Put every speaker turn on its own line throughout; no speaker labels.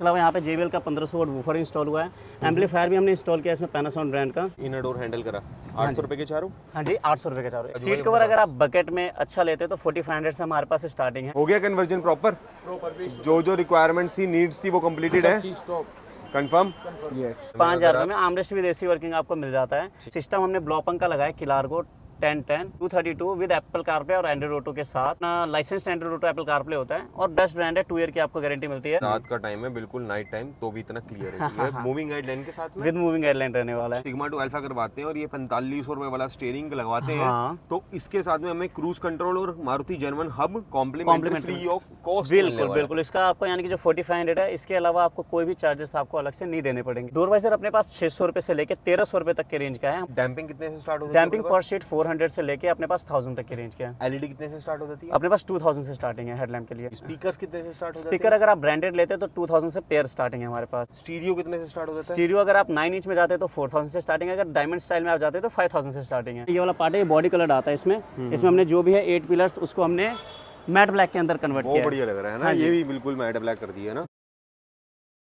अलावा यहाँ पे JBL का 1500 वाट वूफर इंस्टॉल हुआ है। एम्पलीफायर भी हमने इंस्टॉल किया है इसमें पैनासोनिक ब्रांड का।
इनर डोर हैंडल करा 800 रुपए के चारों।
हाँ जी 800 रुपये के चारों। सीट कवर अगर आप बकेट में अच्छा लेते हैं तो 4500 से हमारे पास स्टार्टिंग है।
हो गया कन्वर्जन प्रॉपर, जो रिक्वायरमेंट्स थी, नीड्स थी, वो कंप्लीटेड है, कंफर्म।
यस 5000 रुपये में आर्मरेस्ट विद AC वर्किंग आपको मिल जाता है। सिस्टम हमने ब्लॉपंग का लगाया किलारगो 1010 232 विद एप्पल कारप्ले और एंड्रॉइड ऑटो के साथ। Licensed Android auto Apple CarPlay होता है और बेस्ट ब्रांड है, 2 ईयर की आपको गारंटी मिलती है।
रात का टाइम है, बिल्कुल नाइट टाइम, तो भी इतना क्लियर है। ये मूविंग गाइडलाइन के साथ में
विद मूविंग गाइडलाइन रहने वाला है।
सिग्मा टू अल्फा करवाते हैं और ये 4500 रुपए वाला स्टीयरिंग लगवाते हैं।
हाँ।
तो इसके साथ में हमें क्रूज कंट्रोल और Maruti genuine hub complimentary free of cost.
बिल्कुल बिल्कुल, इसका आपको यानी कि जो 4500 है, इसके अलावा आपको कोई भी चार्जेस आपको अलग से नहीं देने पड़ेंगे। डोर वाइजर अपने पास 600 रुपए से लेके 1300 रुपए तक के रेंज का है।
डैम्पिंग कितने से स्टार्ट होती है?
डैम्पिंग पर शीट 400 से लेके अपने पास 1000 तक के रेंज का है।
एलईडी कितने से स्टार्ट हो जाती है?
अपने पास 2000 से स्टार्टिंग है हेडलैम्प के लिए।
स्पीकर्स कितने से स्टार्ट हो जाते
स्पीकर अगर आप ब्रांडेड लेते हैं तो 2000 से पेयर स्टार्टिंग है हमारे पास।
हैं? स्टीरियो कितने से स्टार्ट हो जाता है?
स्टीरियो अगर आप 9 इंच में जाते हैं तो 4000 से स्टार्टिंग है। अगर डायमंड स्टाइल में आप जाते हैं तो 5000 से स्टार्टिंग है। ये वाला पार्ट है, बॉडी कलर आता है इसमें। इसमें हमने जो भी है 8 पिलर्स उसको हमने मैट ब्लैक के अंदर कन्वर्ट
बहुत
किया है।
बढ़िया लग रहा है ना, ये भी बिल्कुल मैट ब्लैक कर दिया है ना।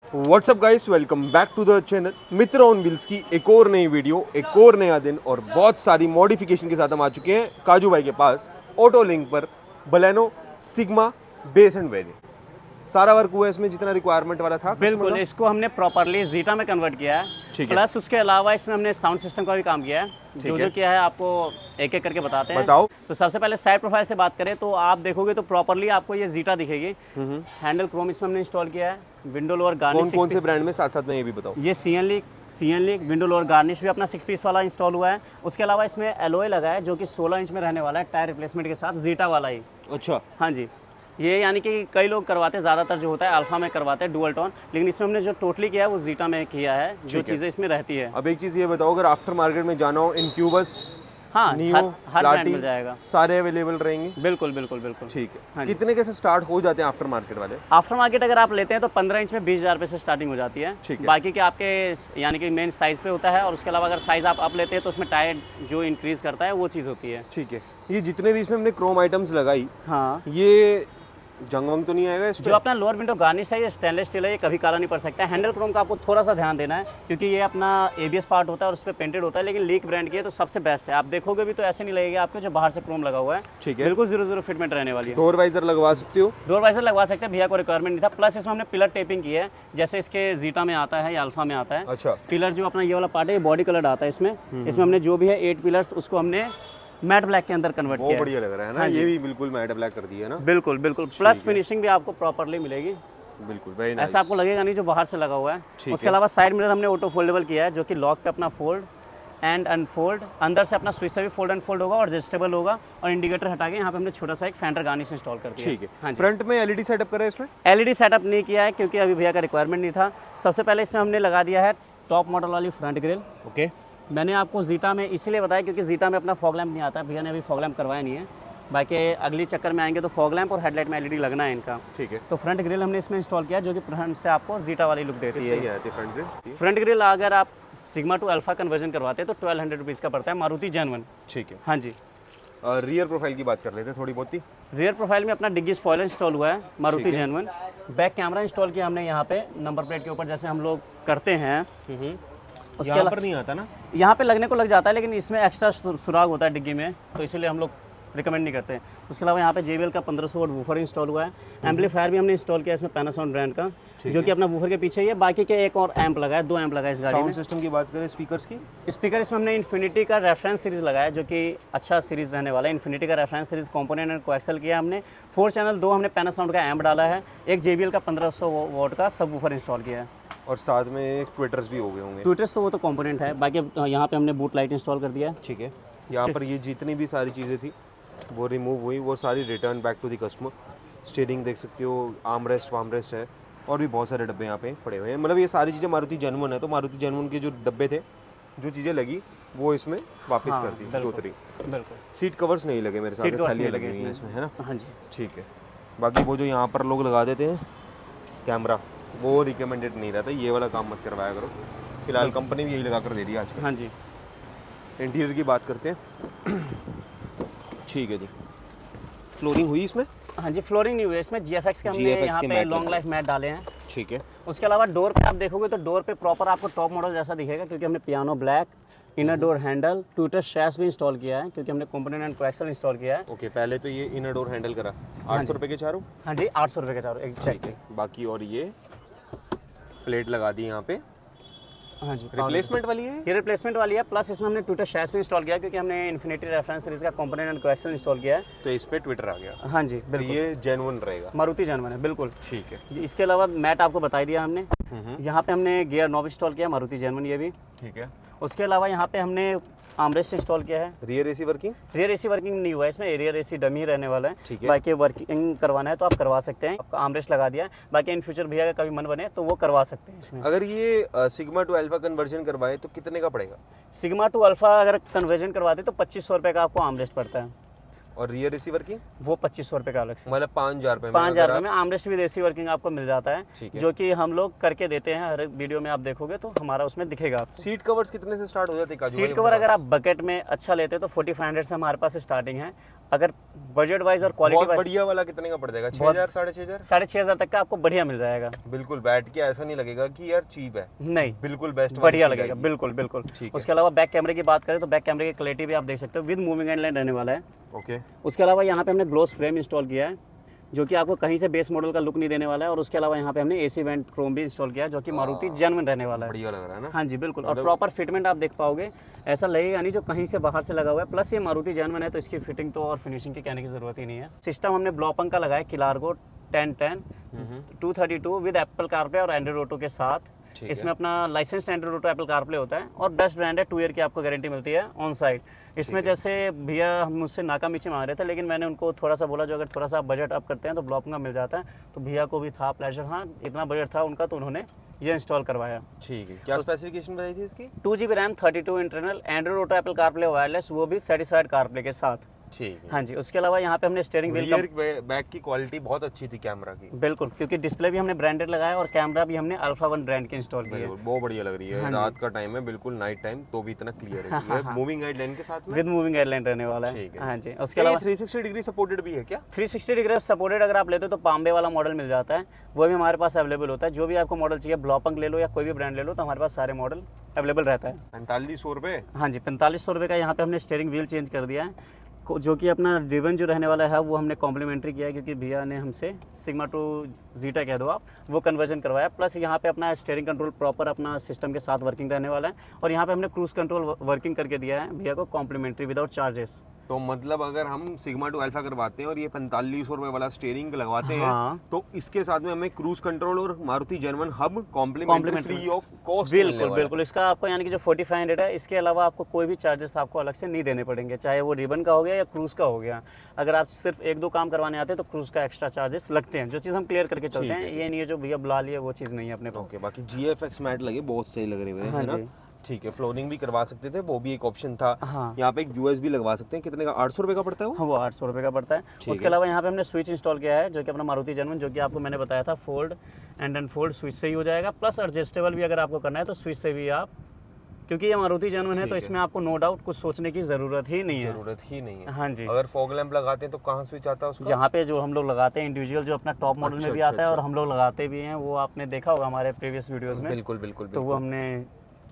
What's up guys, welcome back to the channel Mitra on wheels की एक और नई वीडियो, एक और नया दिन और बहुत सारी मॉडिफिकेशन के साथ हम आ चुके हैं काजू भाई के पास ऑटो लिंक पर। Baleno sigma base end variant सारा वर्क हुआ है इसमें, जितना रिक्वायरमेंट वाला था
बिल्कुल, इसको हमने प्रॉपर्ली जीटा में कन्वर्ट किया है।
ठीक है।
प्लस उसके अलावा इसमें हमने साउंड सिस्टम का भी काम किया है। जो किया है आपको एक एक करके बताते हैं।
बताओ।
तो सबसे पहले साइड प्रोफाइल से बात करें तो आप देखोगे तो प्रॉपर्ली आपको ये जीटा दिखेगी। हैंडल क्रोम इसमें हमने इंस्टॉल किया है। विंडो लोअर गार्निश
कौन से ब्रांड में, साथ साथ में ये भी बताओ।
ये CN leak window lower garnish भी अपना 6 पीस वाला इंस्टॉल हुआ है। उसके अलावा इसमें एलॉय लगा है जो कि 16 इंच में रहने वाला है, टायर रिप्लेसमेंट के साथ, जीटा वाला ही।
अच्छा।
हाँ जी, ये यानी कि कई लोग करवाते हैं, ज़्यादातर जो होता है अल्फा में करवाते हैं डुअल टोन, लेकिन इसमें हमने जो टोटली किया है वो जीटा में किया है, जो चीज़ें इसमें रहती है।
अब एक चीज़ ये बताओ, अगर आफ्टर मार्केट में जाना हो, इनक्यूबस,
हाँ,
नियो,
हर ब्रांड मिल जाएगा,
सारे अवेलेबल रहेंगे।
बिल्कुल बिल्कुल बिल्कुल।
ठीक है।
हाँ जी।
कितने के से स्टार्ट हो जाते हैं आफ्टर मार्केट वाले?
आफ्टर मार्केट अगर आप लेते हैं तो 15 इंच में 20,000 रुपये से स्टार्टिंग हो जाती है।
ठीक है।
बाकी के आपके यानी कि मेन साइज़ पे होता है, और उसके अलावा अगर साइज़ आप अप लेते हैं तो उसमें टायर जो इंक्रीज़ करता है वो चीज़ होती है।
ठीक है। ये जितने भी इसमें हमने क्रोम आइटम्स लगाई,
हाँ,
ये जंग वंग तो नहीं आएगा इस पे?
जो अपना लोअर विंडो गार्निश है ये स्टेनलेस स्टील है, ये कभी काला नहीं पड़ सकता है। हैंडल क्रोम का आपको थोड़ा सा ध्यान देना है क्योंकि ये अपना ABS पार्ट होता है और उस पर पेंटेड होता है, लेकिन लीक ब्रांड की है तो सबसे बेस्ट है। आप देखोगे भी तो ऐसे नहीं लगेगा आपको जो बाहर से क्रोम लगा हुआ है।
ठीक है।
बिल्कुल 0-0 फिटमेंट रहने वाली है।
डोर वाइजर लगवा सकते हो?
डोर वाइजर लगवा सकते हैं, भैया को रिक्वायरमेंट नहीं था। प्लस इसमें हमने पिलर टेपिंग की है, जैसे इसके जीटा में आता है या अल्फा में आता है।
अच्छा।
पिलर जो अपना ये वाला पार्ट है, बॉडी कलर आता है इसमें। इसमें हमने जो भी है 8 पिलर्स उसको हमने मैट ब्लैक के अंदर कन्वर्ट किया
बहुत
है।
बढ़िया लग रहा है ना, ये भी बिल्कुल मैट ब्लैक कर दिया है ना।
बिल्कुल बिल्कुल, प्लस फिनिशिंग भी आपको प्रॉपर्ली मिलेगी।
बिल्कुल, वेरी नाइस।
ऐसा आपको लगेगा नहीं जो बाहर से लगा हुआ है।
ठीक
उसके
है।
अलावा साइड मिरर हमने ऑटो फोल्डेबल किया है, जो कि लॉक पे अपना फोल्ड एंड अनफोल्ड, अंदर से अपना स्विच से भी फोल्ड अनफोल्ड होगा और एडजस्टेबल होगा। और इंडिकेटर हटा के यहाँ पे हमने छोटा सा एक फेंडर गार्निश इंस्टॉल कर दिया।
ठीक है।
हाँ जी।
फ्रंट में एलईडी सेटअप करा है इसमें?
LED सेटअप नहीं किया है क्योंकि अभी भैया का रिक्वायरमेंट नहीं था। सबसे पहले इसमें हमने लगा दिया है टॉप मॉडल वाली फ्रंट ग्रिल।
ओके।
मैंने आपको जीटा में इसीलिए बताया क्योंकि जीटा में अपना फॉग लैंप नहीं आता है, भैया ने अभी फॉग लैंप करवाया नहीं है। बाकी अगली चक्कर में आएंगे तो फॉग लैंप और हेडलाइट में LED लगना है इनका।
ठीक है।
तो फ्रंट ग्रिल हमने इसमें इंस्टॉल किया जो कि फ्रंट से आपको जीटा वाली लुक देती है।
कितने की आती है फ्रंट ग्रिल?
फ्रंट ग्रिल अगर आप सिग्मा टू अल्फा कन्वर्जन करवाते हैं तो 1200 रुपीज़ का पड़ता है, मारुति जेनवन।
ठीक है।
हाँ जी।
और रियर प्रोफाइल की बात कर लेते हैं थोड़ी बहुत ही।
रियर प्रोफाइल में अपना डिग्गी स्पॉइलर इंस्टॉल हुआ है, Maruti genuine. Back camera install किया हमने यहाँ पे नंबर प्लेट के ऊपर, जैसे हम लोग करते हैं। उसके
यहाँ पर नहीं आता ना?
यहाँ पे लगने को लग जाता है, लेकिन इसमें एक्स्ट्रा सुराग होता है डिग्गी में, तो इसीलिए हम लोग रिकमेंड नहीं करते। उसके अलावा यहाँ पे JBL का 1500 वाट वूफर इंस्टॉल हुआ है। एम्पलीफायर भी हमने इंस्टॉल किया इसमें पैनासोनिक ब्रांड का, जो कि अपना वूफर के पीछे ही है। बाकी के एक और एम्प लगा है, 2 एम्प लगा है इस गाड़ी में।
साउंड सिस्टम की बात करें, स्पीकर्स की?
स्पीकर इसमें हमने इन्फिनिटी का रेफरेंस सीरीज लगाया, जो कि अच्छा सीरीज रहने वाला है। इन्फिनिटी का reference series component and coaxial किया हमने। 4 चैनल 2 हमने पैनासोनिक का एम्प डाला है। एक JBL का 1500 वाट का सब वूफर इंस्टॉल किया है।
और साथ में ट्विटर्स भी हो गए होंगे?
ट्विटर्स तो वो तो कंपोनेंट है, बाकी यहाँ पे हमने बूट लाइट इंस्टॉल कर दिया है।
ठीक है। यहाँ पर ये जितनी भी सारी चीज़ें थी वो रिमूव हुई, वो सारी return back to the customer. Steering देख सकते हो, आर्मरेस्ट वार्मरेस्ट है, और भी बहुत सारे डब्बे यहाँ पे पड़े हुए हैं। मतलब ये सारी चीज़ें मारुति जेनवन है, तो मारुति जेनवन के जो डब्बे थे, जो चीज़ें लगी वो इसमें वापस कर दी, जोतरी।
बिल्कुल।
सीट कवर्स नहीं लगे मेरे साथ, थैलियाँ लगी हुई हैं इसमें, है ना?
हाँ जी।
ठीक है। बाकी वो जो यहाँ पर लोग लगा देते हैं कैमरा, वो रिकमेंडेड नहीं रहता, ये वाला काम मत करवाया करो। फिलहाल कंपनी भी यही लगा कर दे रही है आजकल।
हाँ जी।
इंटीरियर की बात करते हैं। ठीक है जी। फ्लोरिंग हुई इसमें?
हाँ जी, फ्लोरिंग नहीं हुई है इसमें। GFX के हमने यहाँ पे लॉन्ग लाइफ मैट डाले हैं।
ठीक है।
उसके अलावा डोर पे आप देखोगे तो डोर पे प्रॉपर आपको टॉप मॉडल जैसा दिखेगा, क्योंकि हमने piano black, inner door handle, twitter शैश भी इंस्टॉल किया है, क्योंकि हमने कंपोनेंट एंड कोएक्सल इंस्टॉल किया है।
ओके, पहले तो ये इनर डोर हैंडल करा 800 रुपए के चारों।
हाँ जी, 800 रुपये के चारों
ठीक
एग्जैक्ट।
है। बाकी और ये प्लेट लगा दी यहाँ पे,
हाँ जी,
रिप्लेसमेंट वाली है।
ये रिप्लेसमेंट वाली है, प्लस इसमें हमने ट्विटर शैश भी इंस्टॉल किया है, क्योंकि हमने इन्फिनिटी रेफरेंस सीरीज का कंपोनेंट एंड कोएक्सल इंस्टॉल किया है।
तो इस पे ट्विटर आ गया।
हाँ जी
तो
बिल्कुल,
ये जेन्युइन रहेगा।
मारुति जानवर है बिल्कुल।
ठीक है।
इसके अलावा मैट आपको बता ही दिया हमने। यहाँ पे हमने गियर नॉब इंस्टॉल किया, मारुति जेन्युइन ये भी।
ठीक है।
उसके अलावा यहाँ पे हमने आर्मरेस्ट इंस्टॉल किया है।
Rear AC working?
Rear AC working नहीं हुआ है इसमें, रियर एसी डमी रहने वाला है।
ठीक है।
बाकी वर्किंग करवाना है तो आप करवा सकते हैं, आपका आर्मरेस्ट लगा दिया है। बाकी इन फ्यूचर भैया का कभी मन बने तो वो करवा सकते हैं इसमें।
अगर ये सिग्मा टू अल्फा कन्वर्जन करवाए तो कितने का पड़ेगा?
सिग्मा टू अल्फा अगर कन्वर्जन करवाते तो 2500 रुपये का आपको आर्मरेस्ट पड़ता है,
और रियर एसी वर्किंग
वो 2500 रुपये का अलग से।
मतलब 5000 रुपए में?
5000 रुपये में आर्मरेस्ट विद एसी वर्किंग आपको मिल जाता है,
ठीक है।
जो कि हम लोग करके देते हैं। हर एक वीडियो में आप देखोगे तो हमारा उसमें दिखेगा आपको।
सीट कवर्स कितने से स्टार्ट हो जाते हैं काजू
सीट
भाई
कवर
अपने
अगर आप बकेट में अच्छा लेते तो 4500 से हमारे पास स्टार्टिंग है। अगर बजट वाइज और
पास?
क्वालिटी
बहुत
वाइज
बढ़िया वाला कितने का पड़ जाएगा? 6000 6500?
6500 तक का आपको बढ़िया मिल जाएगा।
बिल्कुल बैठ के ऐसा नहीं लगेगा कि यार चीप है,
नहीं,
बिल्कुल बेस्ट
बढ़िया लगेगा, बिल्कुल बिल्कुल।
ठीक है।
उसके अलावा बैक कैमरे की बात करें तो बैक कैमरे की क्लैरिटी भी आप देख सकते हो, विद मूविंग एंड लाइन रहने वाला है।
ओके।
उसके अलावा यहाँ पे हमने ग्लोस फ्रेम इंस्टॉल किया है, जो कि आपको कहीं से बेस मॉडल का लुक नहीं देने वाला है। और उसके अलावा यहाँ पे हमने एसी वेंट क्रोम भी इंस्टॉल किया है, जो कि मारुति जेन्युइन रहने वाला है।
बढ़िया लग रहा है ना?
हाँ जी बिल्कुल, और प्रॉपर फिटमेंट आप देख पाओगे, ऐसा लगेगा नहीं जो कहीं से बाहर से लगा हुआ है। प्लस ये मारुति जेन्युइन है तो इसकी फिटिंग तो और फिनिशिंग की कहने की जरूरत ही नहीं है। सिस्टम हमने ब्लॉपंग का लगाया, किलारगो 1010 232 विद एप्पल कारप्ले और एंड्रॉइड ऑटो के साथ।
ठीक
इसमें अपना licence Android auto Apple CarPlay होता है, और बेस्ट ब्रांड है, 2 ईयर की आपको गारंटी मिलती है ऑन साइड। इसमें जैसे भैया हम मुझसे नाका नीचे मांग रहे थे, लेकिन मैंने उनको थोड़ा सा बोला जो अगर थोड़ा सा बजट अप करते हैं तो ब्लॉपंग का मिल जाता है। तो भैया को भी था प्लेजर, हाँ इतना बजट था उनका तो उन्होंने ये इंस्टॉल करवाया।
ठीक है। क्या स्पेसिफिकेशन बताई थी इसकी?
2GB RAM 32 internal, Android auto Apple CarPlay wireless, वो भी सेटिस्फाइड कारप्ले के साथ।
ठीक है।
हाँ जी। उसके अलावा यहाँ पे हमने स्टीयरिंग व्हील का
रियर बैक की क्वालिटी बहुत अच्छी थी कैमरा की।
बिल्कुल, क्योंकि डिस्प्ले भी हमने ब्रांडेड लगाया और कैमरा भी हमने अल्फा 1 ब्रांड की इंस्टॉल की है।
बिल्कुल, बहुत बढ़िया लग रही है। रात का टाइम है, बिल्कुल नाइट टाइम, तो भी इतना क्लियर है। मूविंग गाइडलाइन के साथ में
विद मूविंग गाइडलाइन रहने वाला है।
ठीक है।
हाँ जी। उसके अलावा
360 डिग्री सपोर्टेड भी है क्या?
360 डिग्री सपोर्टेड अगर आप लेते हो तो पाम्बे वाला मॉडल मिल जाता है, वो भी हमारे पास अवेलेबल होता है। जो भी आपको मॉडल चाहिए, ब्लॉपंग ले लो या कोई भी ब्रांड ले लो, तो हमारे पास सारे मॉडल अवेलेबल रहता है।
4500 रुपये?
हाँ जी, 4500 रुपये का यहाँ पे हमने स्टीयरिंग व्हील चेंज कर दिया है, जो कि अपना रिबन जो रहने वाला है वो हमने कॉम्प्लीमेंट्री किया है, क्योंकि भैया ने हमसे सिग्मा टू जीटा कह दो आप, वो कन्वर्जन करवाया। प्लस यहाँ पे अपना स्टीयरिंग कंट्रोल प्रॉपर अपना सिस्टम के साथ वर्किंग रहने वाला है, और यहाँ पे हमने क्रूज कंट्रोल वर्किंग करके दिया है भैया को कॉम्प्लीमेंट्री विदाउट चार्जेस।
तो मतलब अगर हम सिग्मा टू अल्फा करवाते हैं और ये 4500 रुपये वाला स्टीयरिंग लगवाते हैं,
हाँ।
तो इसके साथ में हमें क्रूज कंट्रोल और Maruti genuine hub complimentary free of cost
बिल्कुल बिल्कुल। इसका आपको यानी कि जो 4500 है, इसके अलावा आपको कोई भी चार्जेस आपको अलग से नहीं देने पड़ेंगे, चाहे वो रिबन का हो गया या क्रूज का हो गया। अगर आप सिर्फ 1-2 काम करवाने आते हैं तो क्रूज का एक्स्ट्रा चार्जेस लगते हैं, जो चीज़ हम क्लियर करके चलते हैं। ये नहीं है जो भैया बुला लिए वो चीज़ नहीं है अपने पास।
ओके। बाकी GFX मैट लगे, बहुत सही लग रहे हैं,
हाँ
है ना?
जी।
ठीक है। फ्लोरिंग भी करवा सकते थे, वो भी एक ऑप्शन था।
हाँ।
यहाँ पे एक USB लगवा सकते हैं, कितने का? 800 रुपये का पड़ता है वो?
हाँ, वो 800 रुपये का पड़ता है। उसके अलावा यहाँ पे हमने स्विच इंस्टॉल किया है, जो कि अपना मारुति जेन्युइन, जो कि आपको मैंने बताया था फोल्ड एंड अनफोल्ड स्विच से ही हो जाएगा। प्लस एडजस्टेबल भी अगर आपको करना है तो स्विच से भी आप, क्योंकि ये मारुति जेन्युइन है तो इसमें आपको नो डाउट कुछ सोचने की ज़रूरत ही नहीं है।
जरूरत ही नहीं है।
हाँ जी।
अगर फॉग लैंप लगाते हैं तो कहाँ स्विच आता है उसका?
जहाँ पे जो हम लोग लगाते हैं इंडिविजुअल, जो अपना टॉप मॉडल में भी आता है और हम लोग लगाते भी हैं, वो आपने देखा होगा हमारे प्रीवियस वीडियोस में।
बिल्कुल बिल्कुल
तो वो हमने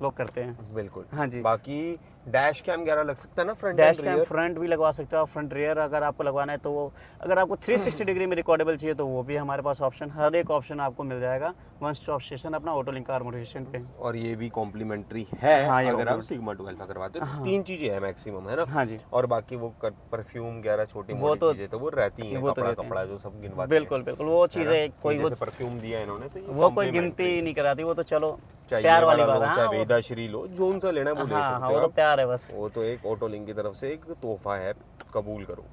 लोग करते हैं।
बिल्कुल।
हाँ जी।
बाकी डैश कैम वगैरह लग सकता है ना? फ्रंट
डैश कैम फ्रंट भी लगवा सकते हो आप, फ्रंट रियर अगर आपको लगवाना है तो वो, अगर आपको 360 डिग्री में रिकॉर्डेबल चाहिए तो वो भी हमारे पास ऑप्शन, हर एक ऑप्शन आपको मिल जाएगा वन स्टॉप स्टेशन अपना ऑटो लिंक कार मोटिवेशन पे।
और ये भी कॉम्प्लीमेंट्री है।
हाँ, ये
अगर आप सिग्मा टू अल्फा करवाते हो तो 3 चीजें हैं मैक्सिमम, है ना?
हाँ जी।
और बाकी वो परफ्यूम वगैरह छोटी मोटी चीजें तो वो रहती हैं, कपड़ा जो सब गिनवाते हैं।
बिल्कुल बिल्कुल, वो चीज़ें कोई वो
परफ्यूम दिया इन्होंने तो
वो कोई गिनती नहीं कराती, वो तो चलो
चाहिए
प्यार वाली
वाला
बात
लो,
है।
चाहे वेदाश्री लो, जोन सा लेना है वो ले
हाँ हाँ,
सकते
वो
हो
तो प्यार है बस।
वो तो एक ऑटो लिंक की तरफ से एक तोहफा है, कबूल करो।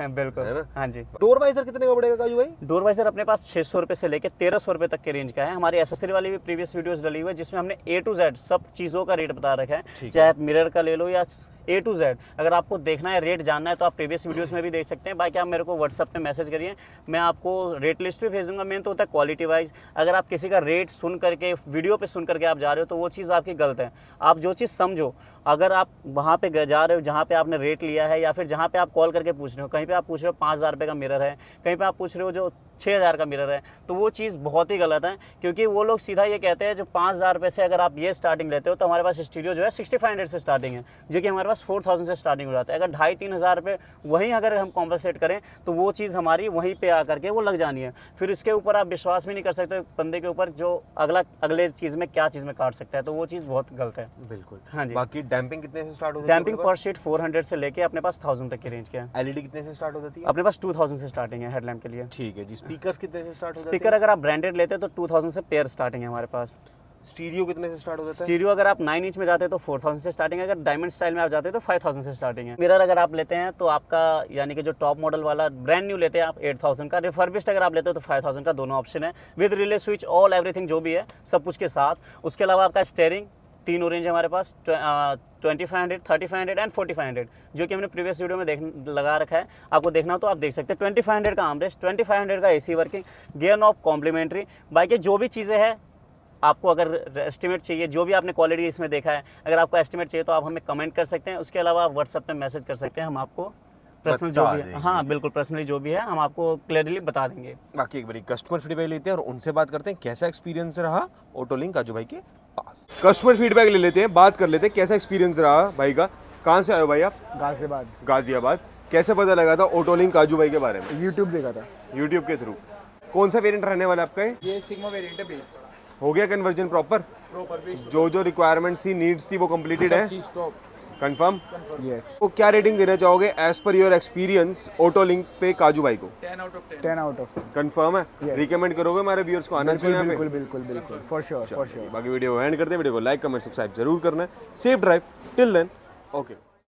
बिल्कुल,
है ना?
हाँ जी।
डोर वाइजर कितने का पड़ेगा काजू भाई?
डोर वाइजर अपने पास 600 रुपये से लेके 1300 रुपये तक के रेंज का है। हमारी एसेसरी वाली भी प्रीवियस वीडियोस डली हुई है, जिसमें हमने A to Z सब चीज़ों का रेट बता रखा है। चाहे आप मिरर का ले लो या A to Z। अगर आपको देखना है, रेट जानना है, तो आप प्रीवियस वीडियोस में भी देख सकते हैं। बाकी आप मेरे को व्हाट्सअप पे मैसेज करिए, मैं आपको रेट लिस्ट भी भेज दूंगा। मेन तो होता है क्वालिटी वाइज। अगर आप किसी का रेट सुन करके, वीडियो पे सुन करके आप जा रहे हो, तो वो चीज़ आपकी गलत है। आप जो चीज़ समझो, अगर आप वहाँ पे जा रहे हो जहाँ पे आपने रेट लिया है, या फिर जहाँ पे आप कॉल करके पूछ रहे हो, कहीं पे आप पूछ रहे हो 5,000 रुपये का मिरर है, कहीं पे आप पूछ रहे हो जो 6,000 का मिरर है, तो वो चीज़ बहुत ही गलत है। क्योंकि वो लोग सीधा ये कहते हैं जो 5,000 रुपये से अगर आप ये स्टार्टिंग लेते हो, तो हमारे पास स्टूडियो जो है 6,500 से स्टार्टिंग है, जो कि हमारे पास 4,000 से स्टार्टिंग हो जाता है। अगर 2,500-3,000 रुपये वहीं अगर हम कॉम्पनसेट करें, तो वो चीज़ हमारी वहीं पे आकर के वो लग जानी है। फिर इसके ऊपर आप विश्वास भी नहीं कर सकते बंदे के ऊपर, जो अगले चीज़ में क्या चीज़ में काट सकता है, तो वो चीज़ बहुत गलत है।
बिल्कुल।
हाँ जी।
बाकी डैम्पिंग कितने से स्टार्ट होती है?
डैम्पिंग पर शीट 400 से लेके अपने पास 1000 तक की रेंज के है।
एलईडी कितने से स्टार्ट हो जाती है?
अपने पास 2000 से स्टार्टिंग है हेडलैम्प के लिए।
ठीक है जी। स्पीकर कितने से स्टार्ट हो जाते हैं?
स्पीकर अगर आप ब्रांडेड लेते हैं तो 2000 से पेयर स्टार्टिंग है हमारे पास।
स्टीरियो कितने से स्टार्ट हो जाता है?
स्टीरियो अगर आप 9 इंच में जाते हैं तो 4000 से स्टार्टिंग है। अगर डायमंड स्टाइल में आप जाते हैं तो 5000 से स्टार्टिंग है। मिरर अगर आप लेते हैं तो आपका यानी कि जो टॉप मॉडल वाला ब्रांड न्यू लेते हैं आप 8000 का, रिफर्बिश्ड अगर आप लेते हो तो 5000 का, दोनों ऑप्शन है with relay switch, all everything जो भी है सब कुछ के साथ। उसके अलावा आपका स्टेयरिंग, तीन ऑरेंज है हमारे पास, 2500, 3500 एंड 4500, जो कि हमने प्रीवियस वीडियो में लगा रखा है। आपको देखना हो तो आप देख सकते हैं। 2500 का आर्मरेस्ट, 2500 का AC working, gear knob complimentary. बाकी जो भी चीज़ें हैं, आपको अगर एस्टिमेट चाहिए, जो भी आपने क्वालिटी इसमें देखा है, अगर आपको एस्टिमेट चाहिए तो आप हमें कमेंट कर सकते हैं। उसके अलावा आप व्हाट्सएप पे मैसेज कर सकते हैं, हम आपको पर्सनल जो भी है, हाँ बिल्कुल पर्सनली जो भी है हम आपको क्लियरली बता देंगे।
बाकी एक बारी कस्टमर फीडबैक लेते हैं और उनसे बात करते हैं कैसा एक्सपीरियंस रहा ऑटोलिंक काजू भाई के पास। कस्टमर फीडबैक ले लेते हैं, बात कर लेते हैं कैसा एक्सपीरियंस रहा भाई का। कहाँ से आए हो भाई आप?
गाजियाबाद।
गाजियाबाद। कैसे पता लगा था ऑटोलिंक काजू भाई के बारे में?
यूट्यूब देखा था।
यूट्यूब के थ्रू। कौन सा वेरिएंट रहने वाला आपका?
ये सिग्मा वेरिएंट है बेस।
हो गया कन्वर्जन प्रॉपर?
बेस
जो रिक्वायरमेंट्स थी, नीड्स थी, वो कंप्लीटेड है?
चीज टॉप।
कंफर्म?
यस।
तो क्या रेटिंग देना चाहोगे एज पर योर एक्सपीरियंस ऑटोलिंक पे काजू भाई को?
10 out of 10। 10 out of 10।
Confirm है?
Yes.
रिकमेंड करोगे हमारे व्यूअर्स को आना चाहिए यहाँ पे?
बिल्कुल फॉर श्योर।
बाकी वीडियो एंड करते हैं। वीडियो को लाइक कमेंट सब्सक्राइब जरूर करना है। Safe drive till then. Okay.